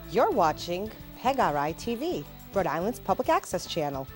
You're watching PEGRI TV, Rhode Island's public access channel.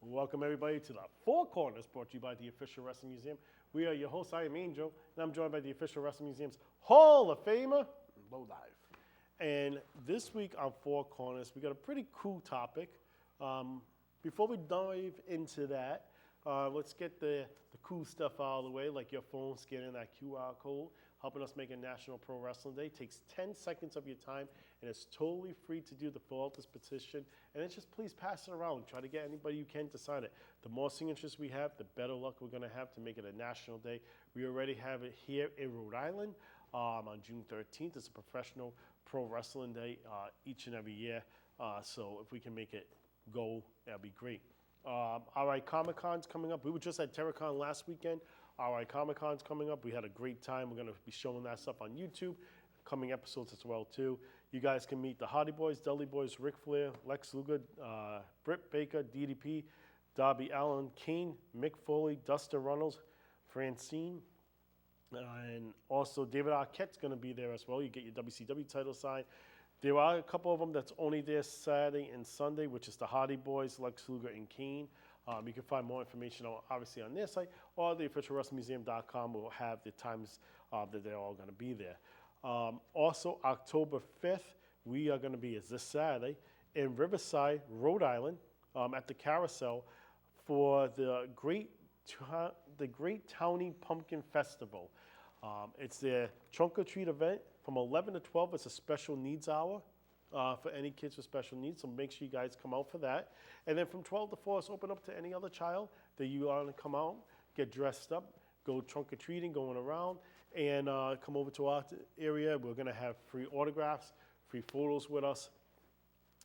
Welcome everybody to the Four Corners, brought to you by the Official Wrestling Museum. We are your hosts. I am Angel, and I'm joined by the Official Wrestling Museum's Hall of Famer, Lowdive. And this week on Four Corners, we got a pretty cool topic. Before we dive into that, let's get the cool stuff out of the way, like your phone scanning that QR code, helping us make a National Pro Wrestling Day. It takes 10 seconds of your time, and it's totally free to do to fill out this petition. And then just please pass it around. Try to get anybody you can to sign it. The more signatures we have, the better luck we're going to have to make it a national day. We already have it here in Rhode Island on June 13th. It's a professional pro wrestling day each and every year. So if we can make it go, that'd be great. All right, Comic-Con's coming up. We were just at Terracon last weekend. All right, Comic-Con's coming up. We had a great time. We're going to be showing that stuff on YouTube, coming episodes as well, too. You guys can meet the Hardy Boys, Dudley Boys, Ric Flair, Lex Luger, Britt Baker, DDP, Darby Allin, Kane, Mick Foley, Dustin Runnels, Francine, and also David Arquette's going to be there as well. You get your WCW title signed. There are a couple of them that's only there Saturday and Sunday, which is the Hardy Boys, Lex Luger, and Kane. You can find more information, obviously, on their site, or the officialwrestlingmuseum.com will have the times that they're all going to be there. Also, October 5th, we are going to be, this Saturday, in Riverside, Rhode Island, at the Carousel for the Great Townie Pumpkin Festival. It's their trunk or treat event from 11 to 12. It's a special needs hour for any kids with special needs, so make sure you guys come out for that. And then from 12 to 4, it's open up to any other child that you want to come out, get dressed up, go trunk or treating, going around, and come over to our area. We're going to have free autographs, free photos with us,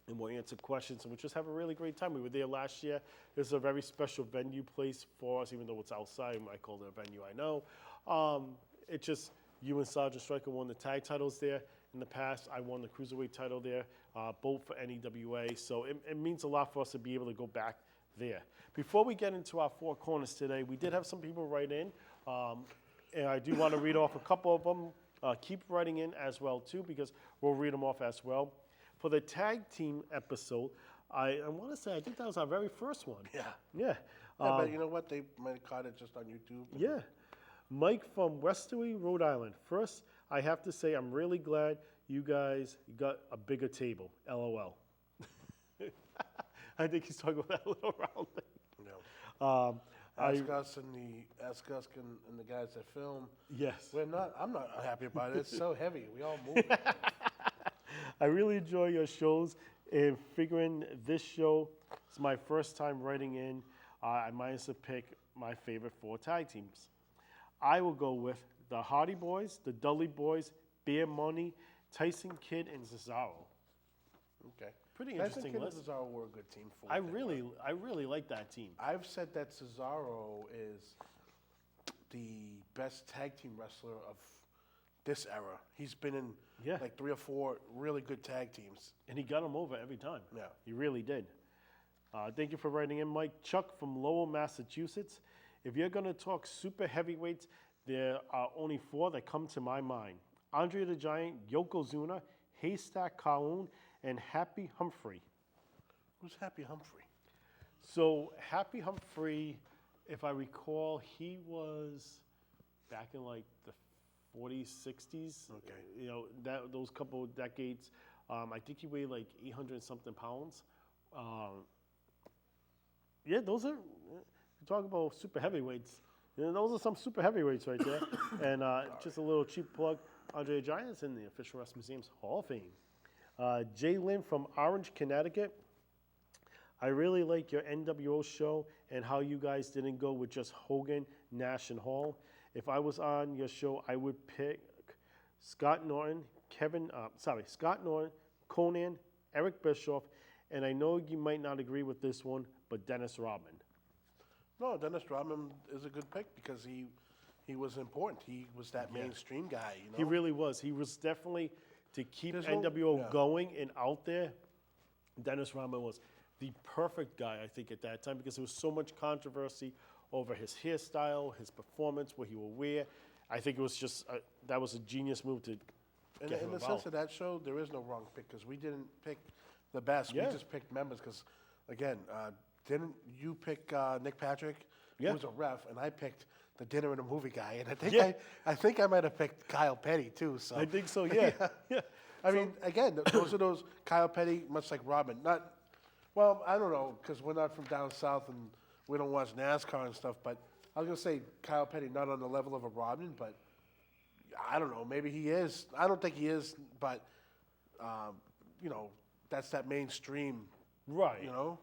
and we'll answer questions, and we'll just have a really great time. We were there last year. This is a very special venue place for us, even though it's outside. I call it a venue, I know. It's just you and Sergeant Stryker won the tag titles there in the past. I won the Cruiserweight title there, both for NEWA. So it means a lot for us to be able to go back there. Before we get into our Four Corners today, we did have some people write in, and I do want to read off a couple of them. Keep writing in as well, too, because we'll read them off as well. For the tag team episode, I want to say, I think that was our very first one. Yeah. Yeah. But you know what? They might have caught it just on YouTube. Yeah. Mike from Westerly, Rhode Island. First, I have to say I'm really glad you guys got a bigger table. LOL. I think he's talking about that little round thing. No. Ask us and the guys that film. Yes. I'm not happy about it. It's so heavy. We all move. I really enjoy your shows, and figuring this show is my first time writing in. I might as well pick my favorite 4 tag teams. I will go with the Hardy Boys, the Dudley Boys, Bear Money, Tyson Kidd, and Cesaro. Okay. Pretty interesting Tyson Kidd list. and Cesaro were a good team for I really like that team. I've said that Cesaro is the best tag team wrestler of this era. He's been in like 3 or 4 really good tag teams. And he got them over every time. Yeah. He really did. Thank you for writing in, Mike. Chuck from Lowell, Massachusetts. If you're going to talk super heavyweights, there are only 4 that come to my mind. Andre the Giant, Yokozuna, Haystack Calhoun, and Happy Humphrey. Who's Happy Humphrey? So Happy Humphrey, if I recall, he was back in like the 40s, 60s. Okay. You know, those couple of decades. I think he weighed like 800 something pounds. Yeah, those are talk about super heavyweights. Those are some super heavyweights right there. And just a little cheap plug, Andre the Giant's in the Official Wrestling Museum's Hall of Fame. Jay Lynn from Orange, Connecticut. I really like your NWO show and how you guys didn't go with just Hogan, Nash, and Hall. If I was on your show, I would pick Scott Norton, Conan, Eric Bischoff, and I know you might not agree with this one, but Dennis Rodman. No, Dennis Rodman is a good pick because he was important. He was that mainstream guy. You know? He really was. He was definitely, to keep There's NWO going and out there, Dennis Rodman was the perfect guy, I think, at that time because there was so much controversy over his hairstyle, his performance, what he would wear. I think it was just, that was a genius move to get him In the about. sense of that show, there is no wrong pick because we didn't pick the best. Yeah. We just picked members because, again, didn't you pick Nick Patrick, Yeah. who was a ref, and I picked the dinner and a movie guy, and I think Yeah. I think I might have picked Kyle Petty too. So I think so, yeah. Yeah. I mean, again, those are those Kyle Petty, much like Rodman. Not, well, I don't know because we're not from down south and we don't watch NASCAR and stuff. But I was gonna say Kyle Petty, not on the level of a Rodman, but I don't know. Maybe he is. I don't think he is, but you know, that's that mainstream. Right. You know,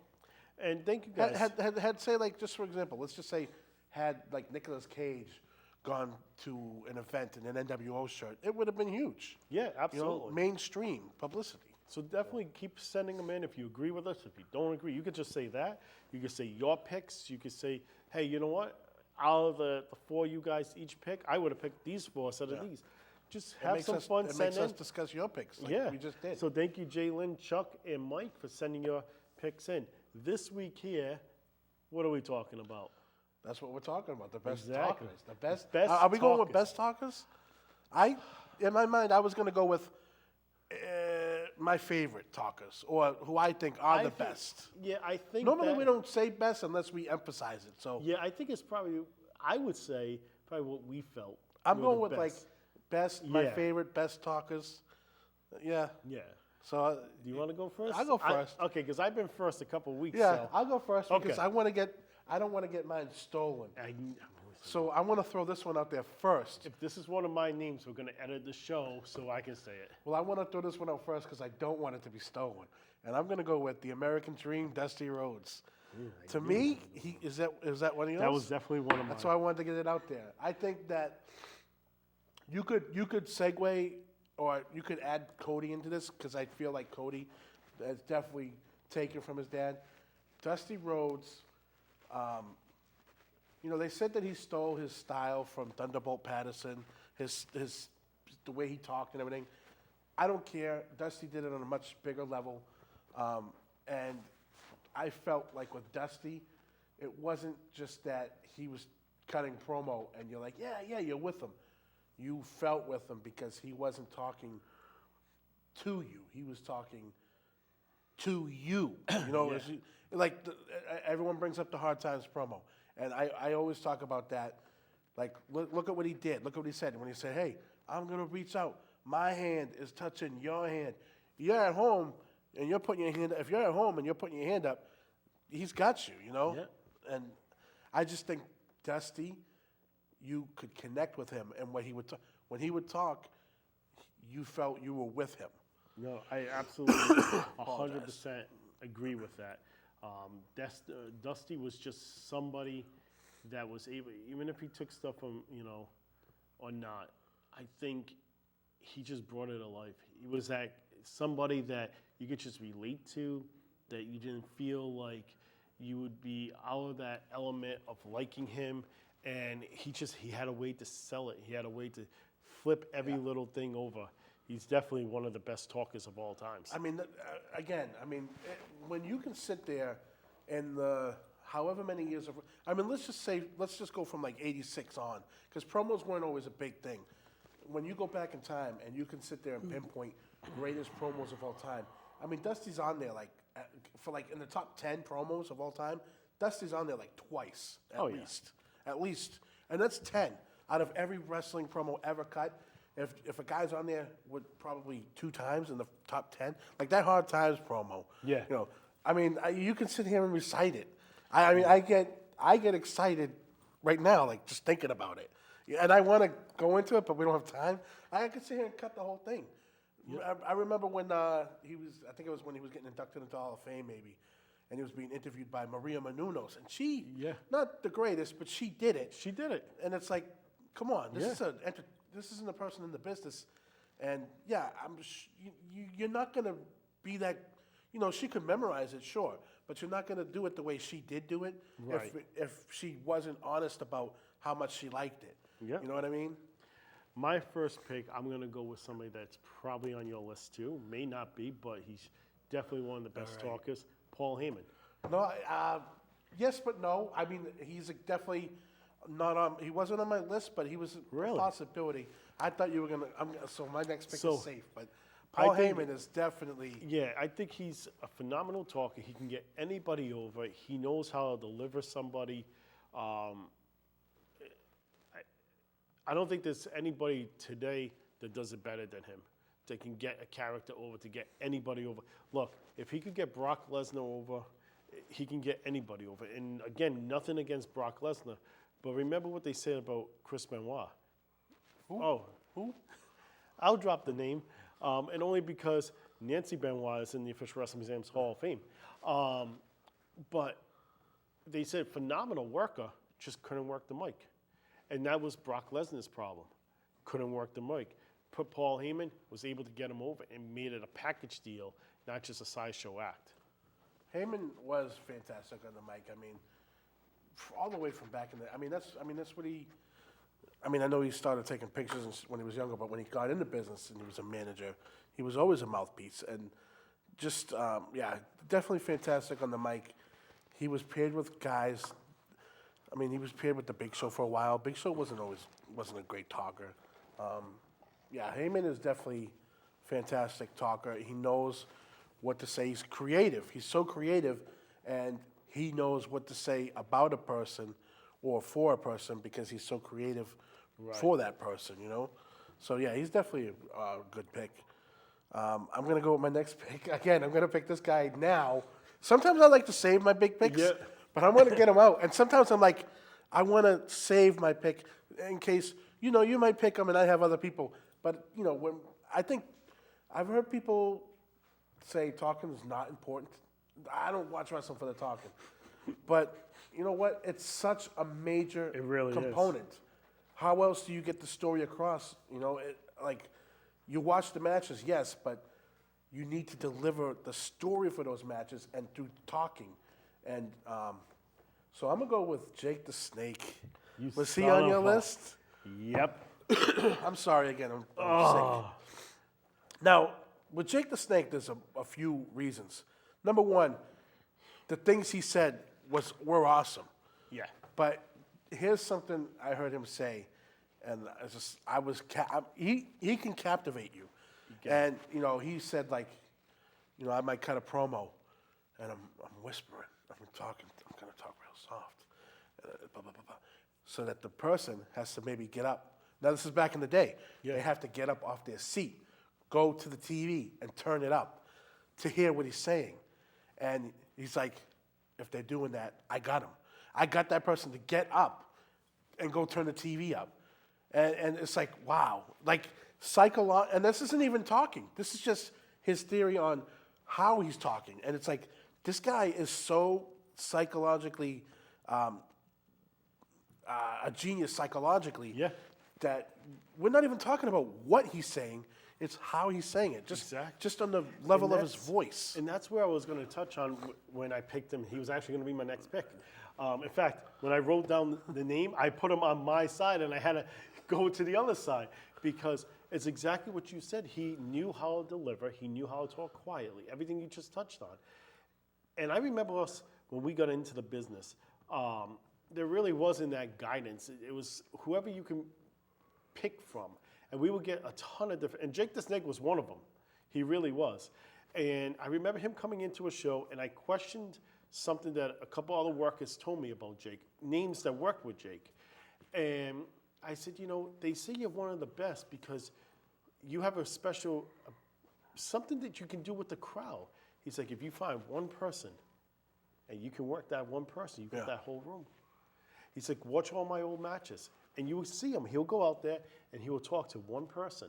And thank you guys. had say like just for example, let's just say had like Nicolas Cage gone to an event in an NWO shirt, it would have been huge. Yeah, You absolutely. know, mainstream publicity. So definitely keep sending them in if you agree with us. If you don't agree, you could just say that. You could say your picks. You could say, hey, you know what? Out of the four you guys each pick, I would have picked these four instead of these. Just have some fun. It Send makes in. us discuss your picks like Yeah. we just did. So thank you, Jalen, Chuck, and Mike for sending your picks in. This week here, what are we talking about? That's what we're talking about. The best Exactly. talkers. The best. Best Are we going with talkers. best talkers? In my mind, I was going to go with my favorite talkers, or who I think are the best. Yeah, I think Normally, that- we don't say best unless we emphasize it. So Yeah, I think it's probably, I would say, probably what we felt. I'm were going the with like best. best, my Yeah. favorite best talkers. Yeah. Yeah. So Do you want to go first? I'll go first. Okay, because I've been first a couple of weeks. yeah, So I'll go first because Okay. I don't want to get mine stolen. listen, So I want to throw this one out there first. if this is one of my names, we're going to edit the show so I can say it. Well, I want to throw this one out first because I don't want it to be stolen. And I'm going to go with the American Dream, Dusty Rhodes. To me, is that one of yours? That was definitely one of mine. That's why I wanted to get it out there. I think that you could segue or you could add Cody into this because I feel like Cody is definitely taken from his dad. Dusty Rhodes, you know, they said that he stole his style from Thunderbolt Patterson, the way he talked and everything. I don't care. Dusty did it on a much bigger level, and I felt like with Dusty, it wasn't just that he was cutting promo and you're like, yeah, you're with him. You felt with him because he wasn't talking to you. He was talking to you. You know, everyone brings up the Hard Times promo. And I always talk about that. Like, look at what he did. Look at what he said. When he said, hey, I'm going to reach out. My hand is touching your hand. You're at home and you're putting your hand up. If you're at home and you're putting your hand up, he's got you, you know? Yeah. And I just think Dusty, you could connect with him. And when he would talk, you felt you were with him. No, I absolutely 100% agree with that. Dusty was just somebody that was able, even if he took stuff from, or not, I think he just brought it to life. He was that somebody that you could just relate to, that you didn't feel like you would be out of that element of liking him. And he had a way to sell it. He had a way to flip every little thing over. He's definitely one of the best talkers of all times. I mean, when you can sit there in the however many years of, let's just go from like 86 on, because promos weren't always a big thing. When you go back in time and you can sit there and pinpoint greatest promos of all time, Dusty's on there in the top 10 promos of all time, Dusty's on there like twice at least, and that's 10 out of every wrestling promo ever cut. If a guy's on there with probably 2 times in the top 10, like that Hard Times promo. Yeah. You can sit here and recite it. I I get excited right now, like just thinking about it. Yeah, and I want to go into it, but we don't have time. I could sit here and cut the whole thing. I remember when he was, I think it was when he was getting inducted into Hall of Fame, maybe, and he was being interviewed by Maria Menounos, and she, not the greatest, but she did it. She did it. And it's like, come on, Yeah. this isn't a person in the business, and yeah, you're not gonna be that. You know, she could memorize it, sure, but you're not gonna do it the way she did do it. Right. If she wasn't honest about how much she liked it. Yeah. You know what I mean? My first pick, I'm going to go with somebody that's probably on your list too. May not be, but he's definitely one of the best talkers. Paul Heyman. No, yes, but no. I mean, he's definitely not on. He wasn't on my list, but he was a Really? possibility. I thought you were gonna. So my next pick So, is safe, but Paul I think- Heyman is definitely. Yeah, I think he's a phenomenal talker. He can get anybody over. He knows how to deliver somebody. I don't think there's anybody today that does it better than him. That can get a character over, to get anybody over. Look, if he could get Brock Lesnar over, he can get anybody over. And again, nothing against Brock Lesnar, but remember what they said about Chris Benoit. Who? I'll drop the name, and only because Nancy Benoit is in the Official Wrestling Museum's Hall of Fame. But they said phenomenal worker, just couldn't work the mic. And that was Brock Lesnar's problem. Couldn't work the mic. Put Paul Heyman, was able to get him over and made it a package deal, not just a sideshow act. Heyman was fantastic on the mic. I mean, all the way from back in the. I mean, that's what he. I mean, I know he started taking pictures when he was younger, but when he got into business and he was a manager, he was always a mouthpiece. And just, definitely fantastic on the mic. He was paired with guys. I mean, he was paired with the Big Show for a while. Big Show wasn't a great talker. Heyman is definitely fantastic talker. He knows what to say. He's creative. He's so creative, and he knows what to say about a person or for a person because he's so creative for that person, you know? So, yeah, he's definitely a good pick. I'm going to go with my next pick. Again, I'm going to pick this guy now. Sometimes I like to save my big picks, but I want to get them out. And sometimes I'm like, I want to save my pick in case, you know, you might pick them and I have other people. But, you know, when I think I've heard people say talking is not important. I don't watch wrestling for the talking. But you know what? It's such a major component. How else do you get the story across? You know, like you watch the matches, yes, but you need to deliver the story for those matches and through talking. And so I'm going to go with Jake the Snake. Was he on your list? Yep. I'm sorry again. I'm sick. Now, with Jake the Snake, there's a few reasons. Number one, the things he said were awesome. Yeah. But here's something I heard him say, and he can captivate you. And you know, he said like, you know, I might cut a promo, and I'm whispering, I'm gonna talk real soft, blah, blah, blah, blah, so that the person has to maybe get up. Now this is back in the day. They have to get up off their seat, go to the TV, and turn it up to hear what he's saying. And he's like, if they're doing that, I got him. I got that person to get up and go turn the TV up. And it's like, wow. Like, and this isn't even talking. This is just his theory on how he's talking. And it's like, this guy is so psychologically, a genius psychologically, that we're not even talking about what he's saying. It's how he's saying it, just on the level of his voice. And that's where I was going to touch on when I picked him. He was actually going to be my next pick. In fact, when I wrote down the name, I put him on my side, and I had to go to the other side because it's exactly what you said. He knew how to deliver. He knew how to talk quietly, everything you just touched on. And I remember us, when we got into the business, there really wasn't that guidance. It was whoever you can pick from. And we would get a ton of different, and Jake the Snake was one of them. He really was. And I remember him coming into a show, and I questioned something that a couple other workers told me about Jake, names that worked with Jake. And I said, you know, they say you're one of the best because you have a special, something that you can do with the crowd. He's like, if you find one person and you can work that one person, you get that whole room. He's like, watch all my old matches. And you will see him. He'll go out there and he will talk to one person.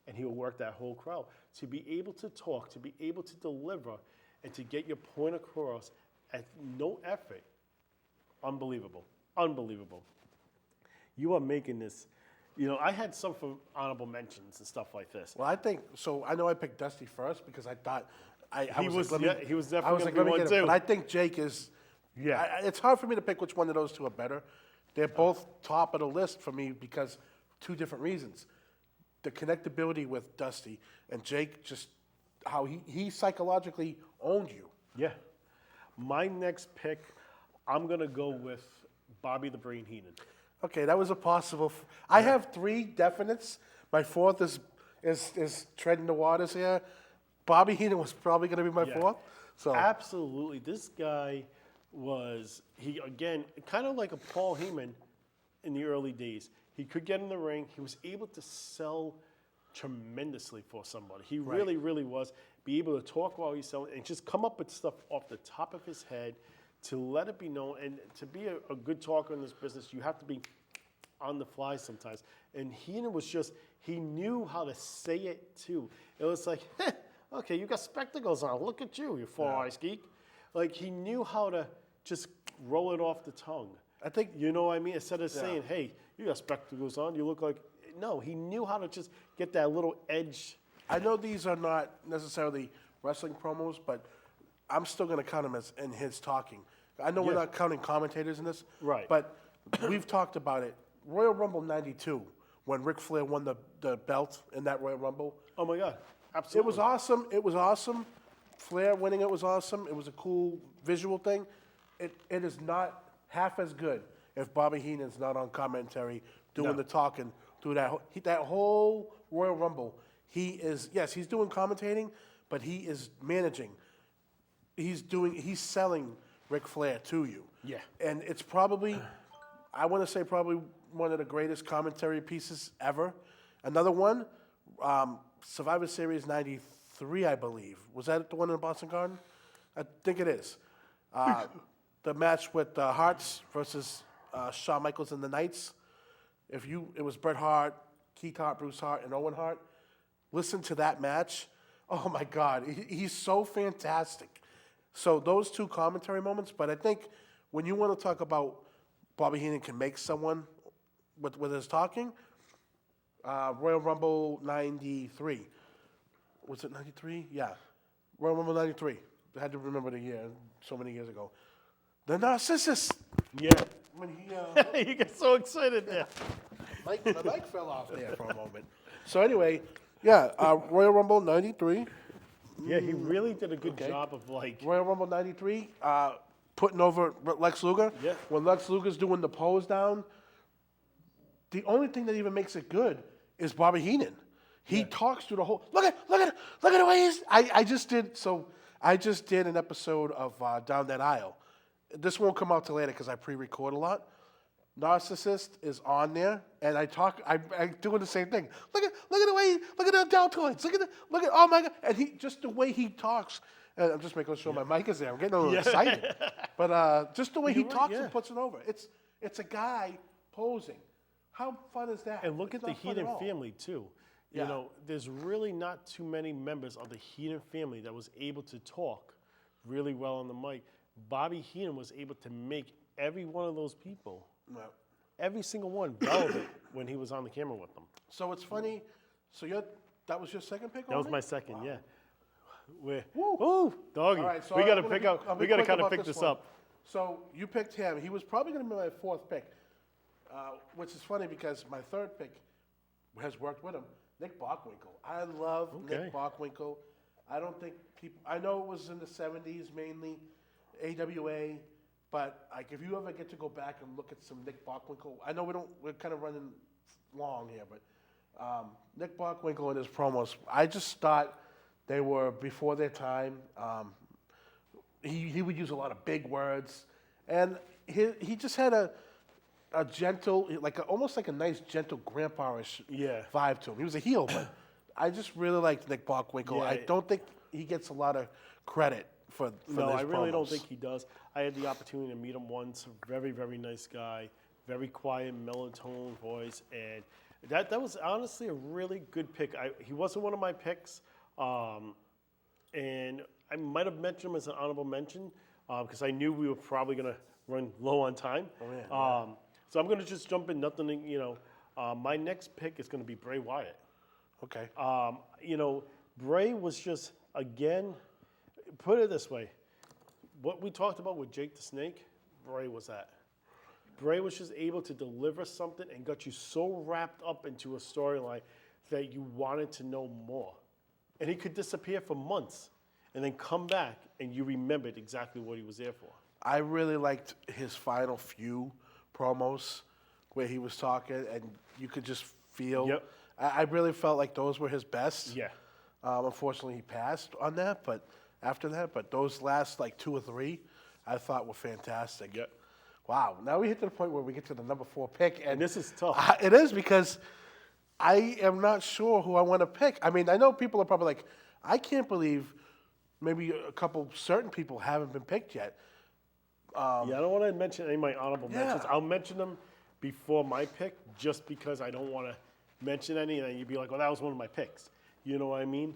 And he will work that whole crowd. To be able to talk, to be able to deliver, and to get your point across at no effort. Unbelievable. Unbelievable. You are making this. You know, I had some for honorable mentions and stuff like this. Well, I think so. I know I picked Dusty first because I thought He was definitely I was gonna like, be let me one get it. too. But I think Jake is. Yeah. It's hard for me to pick which one of those two are better. They're both top of the list for me because two different reasons. The connectability with Dusty and Jake, just how he psychologically owned you. Yeah. My next pick, I'm going to go with Bobby the Brain Heenan. Okay, that was a possible. I have three definites. My fourth is treading the waters here. Bobby Heenan was probably going to be my Yeah. fourth. So Absolutely. This guy was, again, kind of like a Paul Heyman in the early days. He could get in the ring. He was able to sell tremendously for somebody. He really, really was. Be able to talk while he's selling and just come up with stuff off the top of his head to let it be known. And to be a good talker in this business, you have to be on the fly sometimes. And Heenan was just, he knew how to say it too. It was like, okay, you got spectacles on. Look at you, you four-eyes geek. Like, he knew how to just roll it off the tongue. I think You know what I mean? Instead of saying, hey, you got spectacles on, you look like, no, he knew how to just get that little edge. I know these are not necessarily wrestling promos, but I'm still going to count them as in his talking. I know we're Yeah. not counting commentators in this, Right. But we've talked about it. Royal Rumble '92, when Ric Flair won the belt in that Royal Rumble, Oh my God, it absolutely. was awesome. It was awesome. Flair winning it was awesome. It was a cool visual thing. It is not half as good if Bobby Heenan's not on commentary doing No. the talking through that whole Royal Rumble. He's doing commentating, but he is managing. He's selling Ric Flair to you. Yeah. And it's probably, I want to say probably one of the greatest commentary pieces ever. Another one, Survivor Series '93, I believe. Was that the one in the Boston Garden? I think it is. The match with Harts versus Shawn Michaels and the Knights. It was Bret Hart, Keith Hart, Bruce Hart, and Owen Hart. Listen to that match. Oh my God, he's so fantastic. So those two commentary moments, but I think when you want to talk about Bobby Heenan can make someone with his talking, Royal Rumble '93. Was it '93? Yeah. Royal Rumble '93. I had to remember the year, so many years ago. The Narcissus. Yeah. When he, You get so excited there. my mic fell off there for a moment. So anyway, yeah, Royal Rumble '93. Yeah, he really did a good job of like, Royal Rumble '93, putting over Lex Luger. Yeah. When Lex Luger's doing the pose down, the only thing that even makes it good is Bobby Heenan. He talks through the whole. Look at the way he's. I just did an episode of Down That Aisle. This won't come out till later because I pre-record a lot. Narcissist is on there, and I'm doing the same thing. Look at the deltoids. Look at oh my God, and the way he talks. And I'm just making sure my mic is there. I'm getting a little excited, but just the way he You're right, talks yeah. and puts it over. It's a guy posing. How fun is that? and look It's at the not fun at Heenan all. family too. Yeah. You know, there's really not too many members of the Heenan family that was able to talk really well on the mic. Bobby Heenan was able to make every one of those people, No. every single one, relevant when he was on the camera with them. So it's funny. So that was your second pick. That was already? my second, yeah. Woo. Ooh, doggy. All right, so we I'm got to gonna pick be- up. I'll be We got to quick kind of about pick this one. up. So you picked him. He was probably going to be my fourth pick, which is funny because my third pick has worked with him. Nick Bockwinkel. I love Okay. Nick Bockwinkel. I don't think people. I know it was in the '70s mainly, AWA, but like if you ever get to go back and look at some Nick Bockwinkel, I know we're kind of running long here, but Nick Bockwinkel and his promos, I just thought they were before their time. He would use a lot of big words, and he just had a gentle, almost like a nice, gentle, grandpa-ish Yeah. vibe to him. He was a heel, but I just really liked Nick Bockwinkel. Yeah. I don't think he gets a lot of credit for No, his I really don't promos. think he does. I had the opportunity to meet him once. Very, very nice guy. Very quiet, mellow-tone voice, and that was honestly a really good pick. He wasn't one of my picks, and I might have mentioned him as an honorable mention because I knew we were probably going to run low on time. Oh, yeah. So I'm going to just jump in. My next pick is going to be Bray Wyatt. Okay. Bray was just, again, put it this way. What we talked about with Jake the Snake, Bray was that. Bray was just able to deliver something and got you so wrapped up into a storyline that you wanted to know more. And he could disappear for months and then come back and you remembered exactly what he was there for. I really liked his final few promos where he was talking and you could just feel. Yep. I really felt like those were his best. Yeah. Unfortunately, he passed on that, but after that, those last like 2 or 3, I thought were fantastic. Yep. Wow. Now we hit to the point where we get to the number 4 pick, And this is tough. it is because I am not sure who I want to pick. I mean, I know people are probably like, I can't believe maybe a couple certain people haven't been picked yet. I don't want to mention any of my honorable mentions. I'll mention them before my pick just because I don't want to mention any and then you'd be like, well, that was one of my picks. You know what I mean?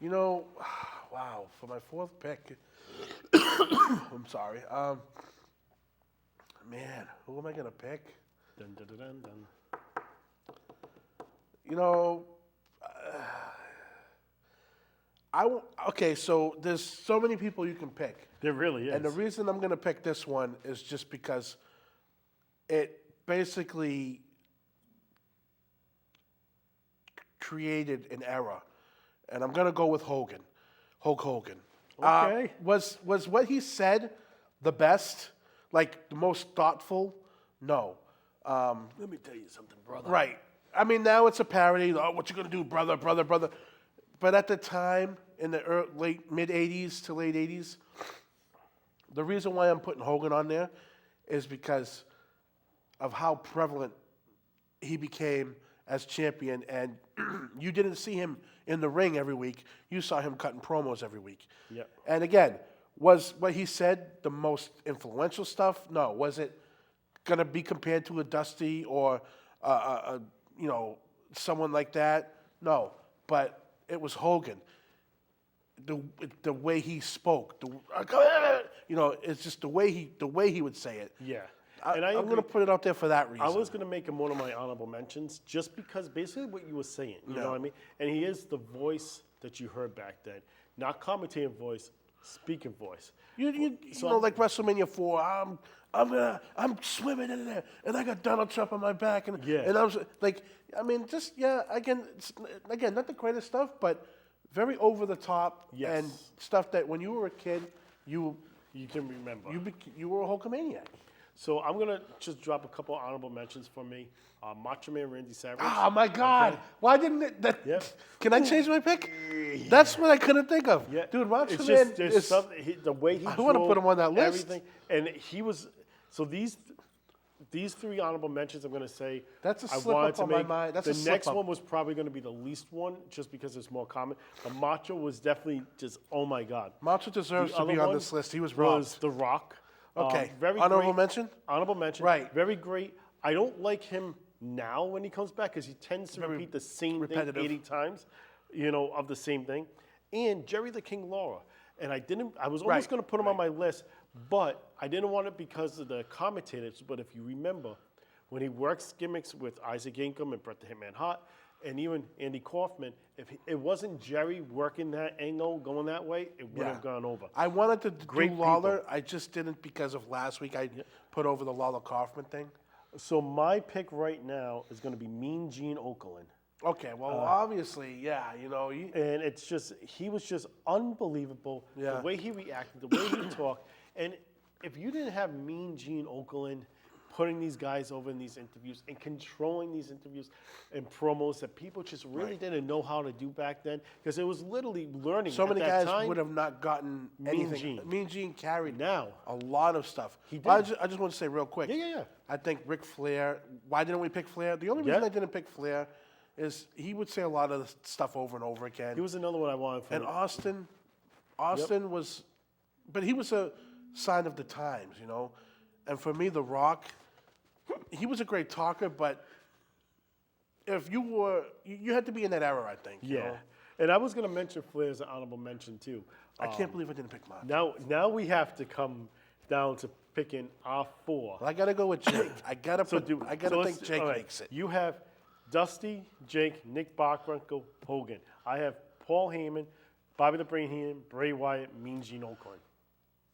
You know, wow, for my 4th pick, I'm sorry. Man, who am I going to pick? Dun, dun, dun, dun, dun. You know, okay, so there's so many people you can pick. There really is. And the reason I'm going to pick this one is just because it basically created an era. And I'm going to go with Hogan, Hulk Hogan. Okay. Was what he said the best, like the most thoughtful? No. Let me tell you something, brother. Right. I mean, now it's a parody. Oh, what you going to do, brother, brother, brother? But at the time, in the mid-'80s to late 80s, the reason why I'm putting Hogan on there is because of how prevalent he became as champion. And you didn't see him in the ring every week. You saw him cutting promos every week. Yep. And again, was what he said the most influential stuff? No. Was it going to be compared to a Dusty or someone like that? No. But it was Hogan. The way he spoke, it's just the way he would say it. Yeah. I'm agree. going to put it out there for that reason. I was going to make him one of my honorable mentions just because basically what you were saying, you know what I mean? And he is the voice that you heard back then. Not commentating voice, speaking voice. You know, like WrestleMania 4, I'm swimming in there, and I got Donald Trump on my back, and I was like, I mean, again, not the greatest stuff, but very over the top and stuff that when you were a kid, you can remember. You were a Hulkamaniac. So I'm going to just drop a couple honorable mentions for me. Macho Man Randy Savage. Oh, my God. Okay. Why didn't it? Yep. Can I change my pick? That's what I couldn't think of. Yeah. Dude, Macho it's Man just, there's is... something, the way he I wanna drove put him on that list. Everything. And he was... So these 3 honorable mentions I'm going to say... That's a I slip wanted up to on my make. mind. That's the a slip next up. one was probably going to be the least one just because it's more common. But Macho was definitely just, oh, my God. Macho deserves The to other be on one this list. He was robbed. was The Rock. Okay. Very Honorable great. mention? Honorable mention. Right. Very great. I don't like him now when he comes back because he tends to repeat the same repetitive. thing 80 times, of the same thing. And Jerry the King Lawler. And I was almost Right. going to put him on my list, but I didn't want it because of the commentators. But if you remember, when he works gimmicks with Isaac Yankem and Bret the Hitman Hart, and even Andy Kaufman, if it wasn't Jerry working that angle, going that way, it would have gone over. I wanted to Great do Lawler. people. I just didn't because of last week. I put over the Lawler Kaufman thing. So my pick right now is going to be Mean Gene Okerlund. Okay, well, obviously, yeah, And it's just, he was just unbelievable. Yeah. The way he reacted, the way he talked. And if you didn't have Mean Gene Okerlund putting these guys over in these interviews and controlling these interviews and promos that people just really didn't know how to do back then, because it was literally learning so at many that guys time. would have not gotten anything. Gene. Mean Gene carried Now. a lot of stuff. He But did. I just want to say real quick. Yeah. I think Ric Flair, why didn't we pick Flair? The only reason I didn't pick Flair is he would say a lot of the stuff over and over again. He was another one I wanted for And Austin, Austin was, but he was a sign of the times, you know. And for me, The Rock, he was a great talker, but if you were, you had to be in that era, I think. You Yeah. know? And I was going to mention Flair as an honorable mention too. I can't believe I didn't pick Macho. Now we have to come down to picking our four. Well, I gotta go with Jake. I gotta So think Jake all right, makes it. You have Dusty, Jake, Nick Bockwinkel, Hogan. I have Paul Heyman, Bobby the Brain Heenan, Bray Wyatt, Mean Gene Okerlund.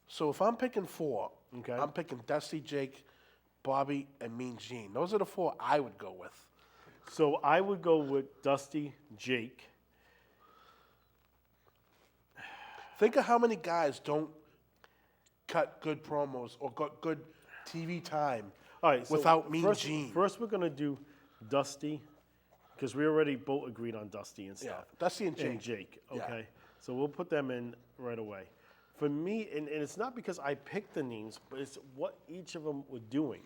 So if I'm picking four, Okay. I'm picking Dusty, Jake, Bobby, and Mean Gene. Those are the four I would go with. So I would go with Dusty, Jake. Think of how many guys don't cut good promos or got good TV time All right. So without Mean first, Gene. First, we're gonna do Dusty, because we already both agreed on Dusty and Yeah, stuff. Dusty and Jake. And Jake. Yeah. Okay. So we'll put them in right away. For me, and it's not because I picked the names, but it's what each of them were doing.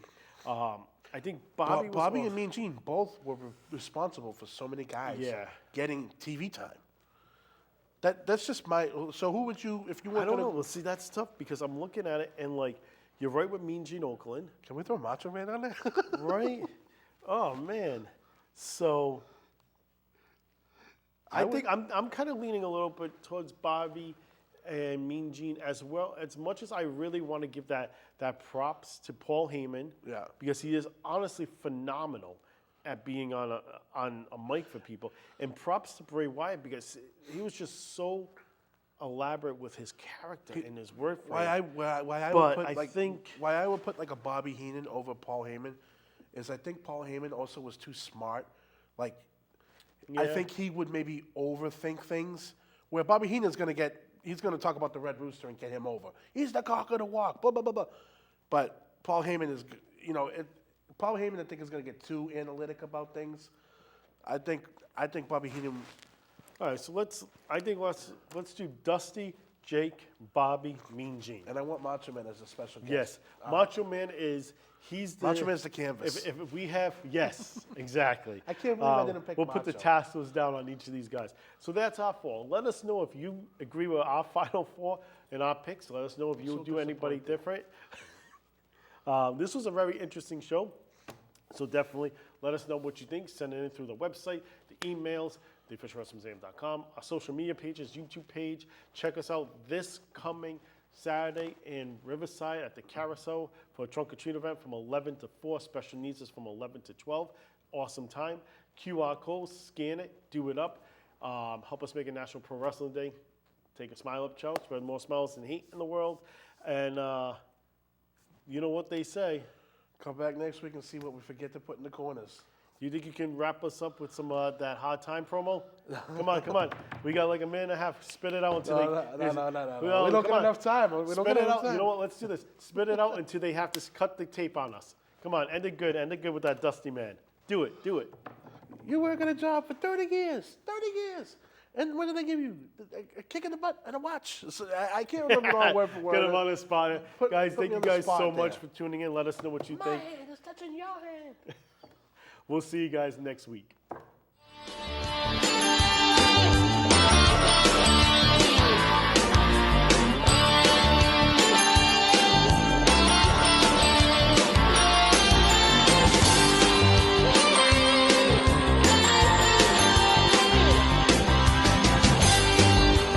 I think Bobby. Bobby was and Mean Gene both were responsible for so many guys Yeah. getting TV time. That's just my. So who would you, if you I weren't don't gonna, know. Well, see, that's tough because I'm looking at it and like you're right with Mean Gene Okerlund, Can we throw Macho Man on there? right? Oh man. So I think I'm kind of leaning a little bit towards Bobby and Mean Gene as well. As much as I really want to give that props to Paul Heyman, Yeah. because he is honestly phenomenal at being on a mic for people, and props to Bray Wyatt because he was just so elaborate with his character and his word for Why it. I But would put I like think- why I would put like a Bobby Heenan over Paul Heyman is I think Paul Heyman also was too smart. Like I Yeah. think he would maybe overthink things. Where Bobby Heenan's he's gonna talk about the Red Rooster and get him over. He's the cock of the walk. Blah blah blah blah. But Paul Heyman is, Paul Heyman I think is gonna get too analytic about things. I think Bobby Heenan. All right, so let's do Dusty, Jake, Bobby, Mean Gene. And I want Macho Man as a special guest. Yes, Macho Man he's the Macho Man's the canvas. If we have yes, exactly. I can't believe I didn't pick We'll put the Macho. tassels down on each of these guys. So that's our four. Let us know if you agree with our final four and our picks. Let us know if you do anybody different. This was a very interesting show. So definitely let us know what you think. Send it in through the website, the emails, theofficialwrestlingmuseum.com, our social media pages, YouTube page. Check us out this coming Saturday in Riverside at the Carousel for a trunk or treat event from 11 to 4. Special needs is from 11 to 12. Awesome time. QR code, scan it, do it up. Help us make a National Pro Wrestling Day. Take a smile up, Chow. Spread more smiles than hate in the world. And you know what they say. Come back next week and see what we forget to put in the corners. You think you can wrap us up with some that hard time promo? Come on. We got like a minute and a half. Spit it out until No. Well, We don't come get on. enough time. We don't Spit get it enough out. time. You know what? Let's do this. Spit it out until they have to cut the tape on us. Come on, end it good. End it good with that Dusty Man. Do it. You work at a job for 30 years. 30 years. And what did they give you? A kick in the butt and a watch. So I can't remember it all word for word. Get him on the spot. Guys, put thank me you on the guys spot so much there. for tuning in. Let us know what you My think. hand is touching your hand. We'll see you guys next week.